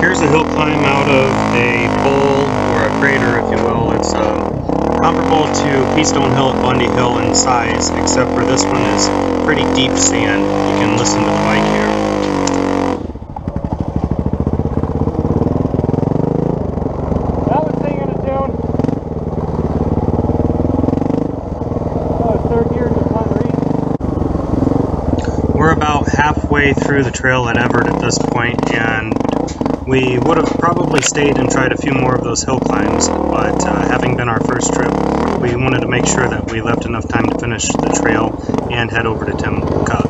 Here's a hill climb out of a bowl, or a crater if you will. It's comparable to Keystone Hill at Bundy Hill in size, except for this one is pretty deep sand. You can listen to the bike here. That was singing a tune. Oh, third gear just went read. We're about halfway through the trail at Evart at this point, and we would have probably stayed and tried a few more of those hill climbs, but having been our first trip, we wanted to make sure that we left enough time to finish the trail and head over to Tin Cup.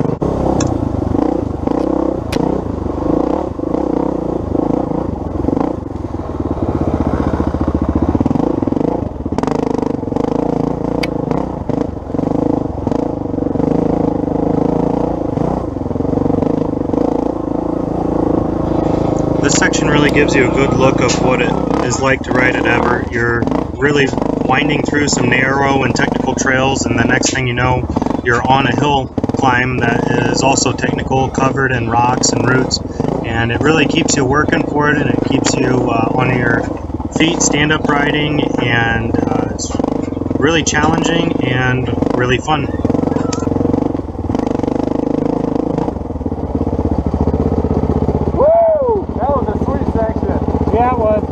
This section really gives you a good look of what it is like to ride at Evart. You're really winding through some narrow and technical trails, and the next thing you know, you're on a hill climb that is also technical, covered in rocks and roots, and it really keeps you working for it, and it keeps you on your feet, stand-up riding, and it's really challenging and really fun. Yeah, it was.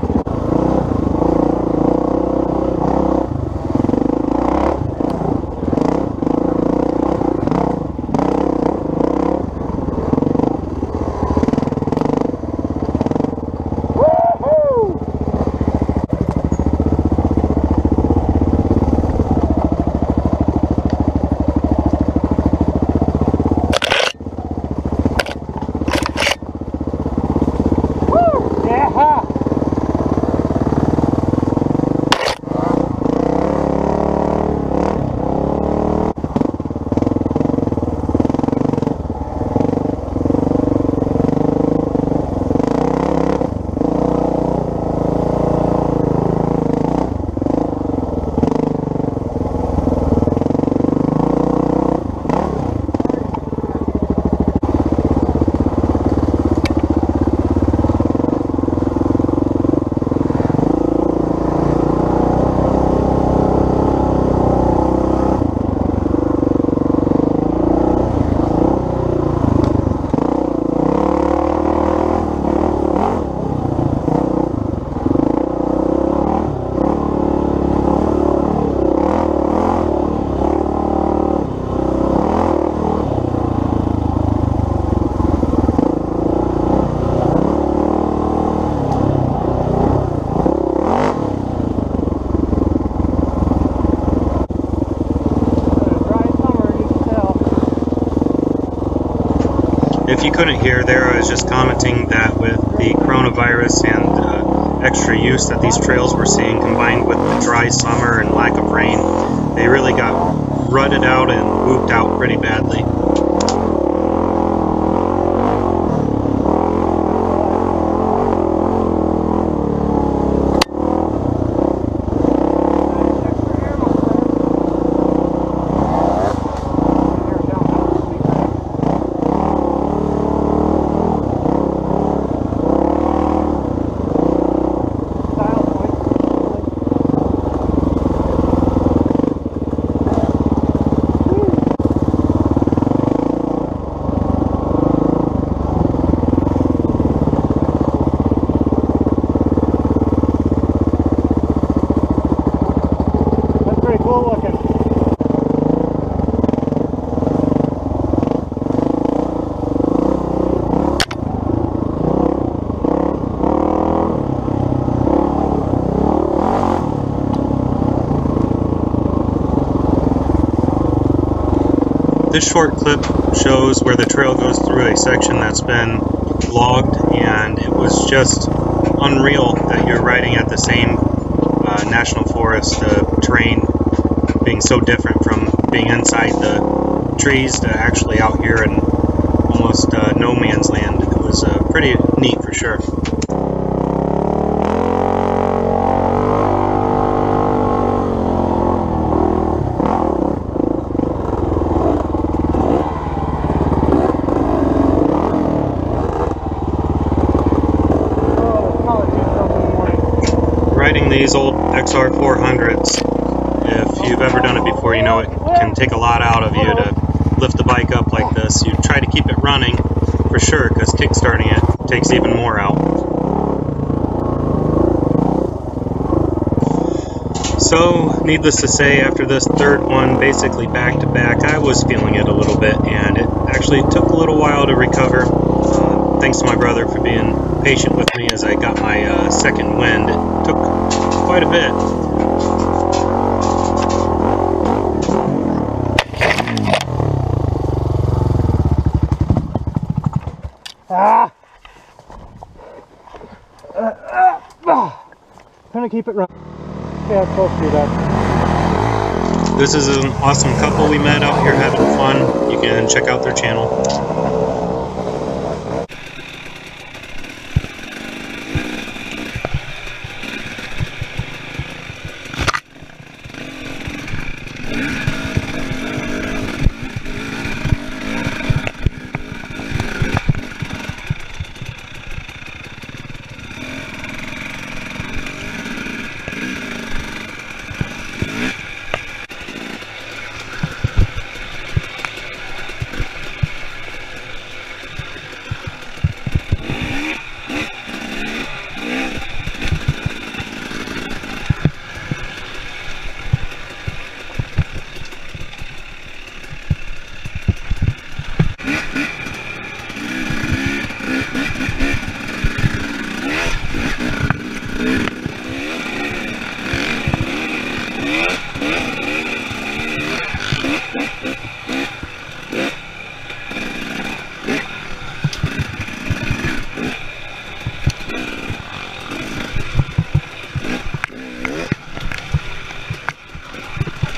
If you couldn't hear there, I was just commenting that with the coronavirus and extra use that these trails were seeing, combined with the dry summer and lack of rain, they really got rutted out and whooped out pretty badly. This short clip shows where the trail goes through a section that's been logged, and it was just unreal that you're riding at the same national forest, the terrain being so different from being inside the trees to actually out here in almost no man's land. It was pretty neat for sure. riding these old XR400s, if you've ever done it before, you know it can take a lot out of you to lift the bike up like this. You try to keep it running for sure, because kickstarting it takes even more out. So, needless to say, after this third one, basically back to back, I was feeling it a little bit, and it actually took a little while to recover. Thanks to my brother for being patient with me as I got my second wind. It took quite a bit. Trying to keep it running. Yeah, it's supposed to do that. This is an awesome couple we met out here having fun. You can check out their channel.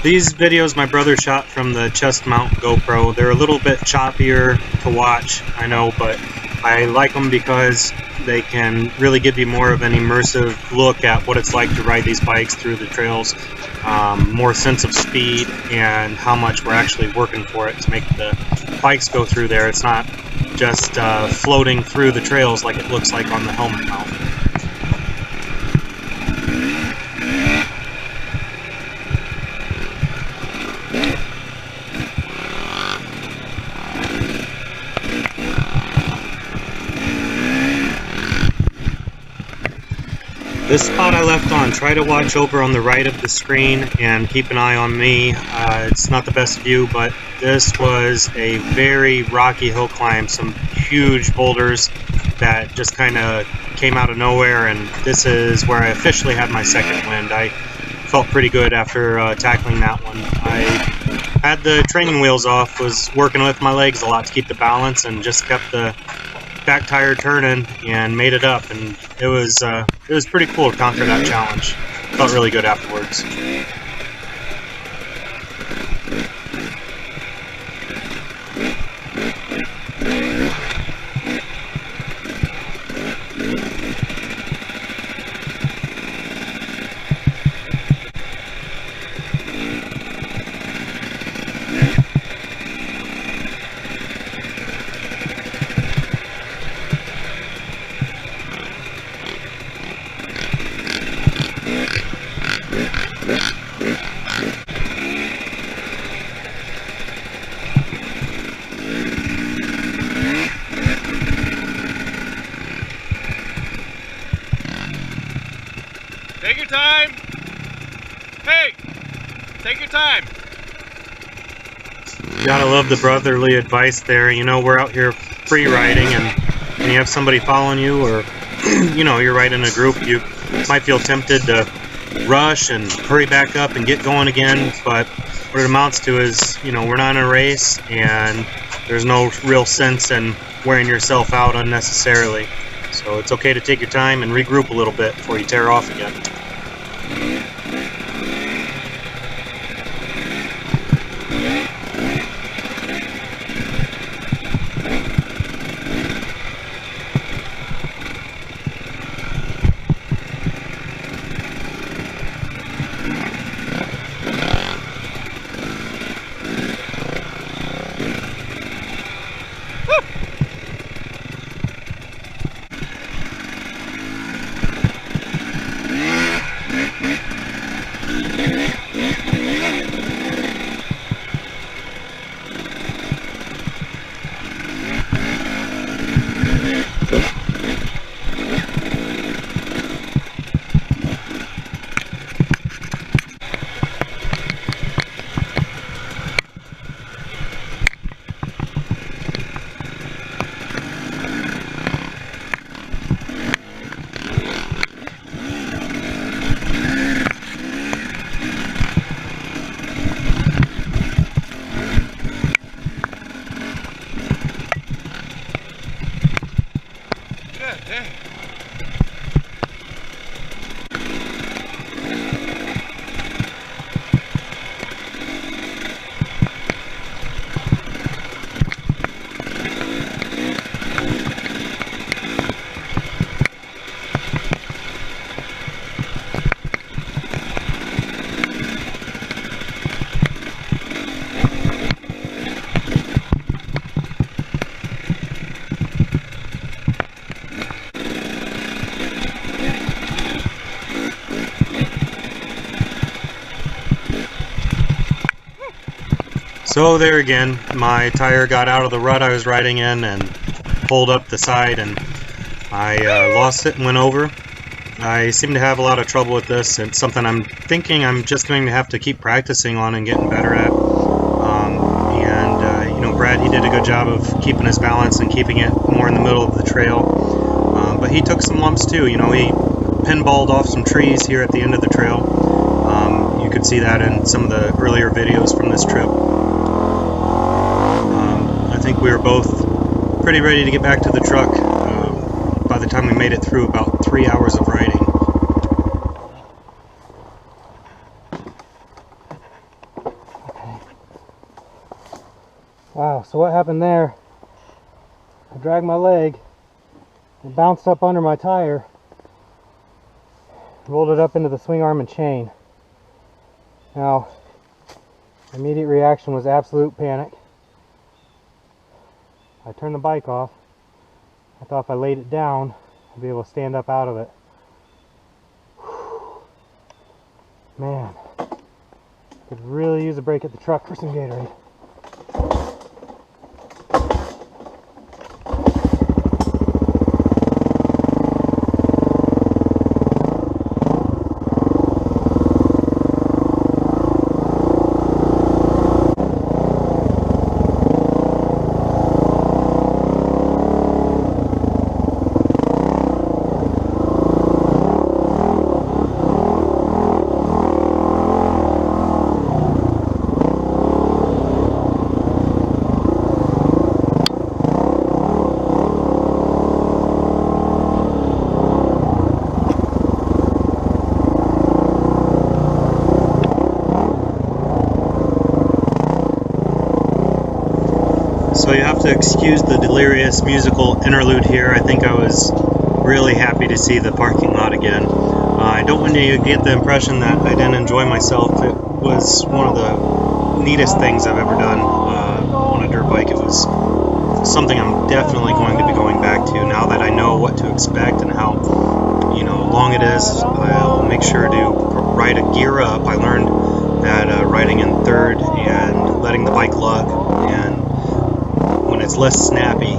These videos my brother shot from the chest mount GoPro. They're a little bit choppier to watch, I know, but I like them because they can really give you more of an immersive look at what it's like to ride these bikes through the trails. More sense of speed and how much we're actually working for it to make the bikes go through there. It's not just floating through the trails like it looks like on the helmet mount. This spot I left on, try to watch over on the right of the screen and keep an eye on me. It's not the best view, but this was a very rocky hill climb, some huge boulders that just kind of came out of nowhere, and this is where I officially had my second wind. I felt pretty good after tackling that one. I had the training wheels off, was working with my legs a lot to keep the balance, and just kept the back tire turning and made it up, and it was pretty cool to conquer that challenge. Felt really good afterwards. Take your time. Hey, take your time. Gotta love the brotherly advice there. You know, we're out here free riding, and when you have somebody following you, or you know, you're riding in a group, you might feel tempted to rush and hurry back up and get going again. But what it amounts to is, you know, we're not in a race, and there's no real sense in wearing yourself out unnecessarily. So it's okay to take your time and regroup a little bit before you tear off again. So there again, my tire got out of the rut I was riding in and pulled up the side, and I lost it and went over. I seem to have a lot of trouble with this. It's something I'm thinking I'm just going to have to keep practicing on and getting better at. You know, Brad, he did a good job of keeping his balance and keeping it more in the middle of the trail. But he took some lumps too. You know, he pinballed off some trees here at the end of the trail. You could see that in some of the earlier videos from this trip. I think we were both pretty ready to get back to the truck by the time we made it through about 3 hours of riding. Wow, so what happened there? I dragged my leg, it bounced up under my tire, rolled it up into the swing arm and chain. Now, immediate reaction was absolute panic. I turned the bike off. I thought if I laid it down, I'd be able to stand up out of it. Whew. Man, could really use a break at the truck for some Gatorade. So you have to excuse the delirious musical interlude here. I think I was really happy to see the parking lot again. I don't want you to get the impression that I didn't enjoy myself. It was one of the neatest things I've ever done on a dirt bike. It was something I'm definitely going to be going back to now that I know what to expect and how long it is. I'll make sure to ride a gear up. I learned that riding in third and letting the bike lug, and when it's less snappy,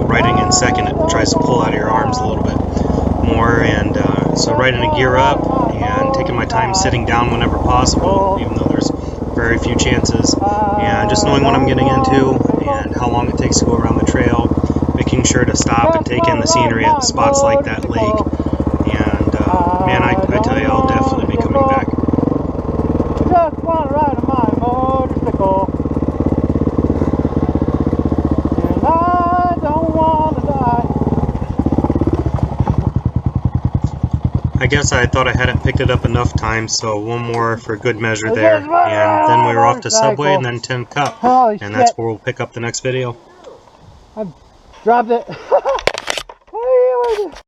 riding in second, it tries to pull out of your arms a little bit more. And so riding a gear up and taking my time sitting down whenever possible, even though there's very few chances, and just knowing what I'm getting into and how long it takes to go around the trail, making sure to stop and take in the scenery at spots like that lake. And man, I tell you, I'll definitely be coming back. Just want to ride on my motorcycle. I don't want to die. I guess I thought I hadn't picked it up enough times, so one more for good measure there, and then we were off to Subway and then Tin Cup, Holy and that's shit. where we'll pick up the next video. I dropped it.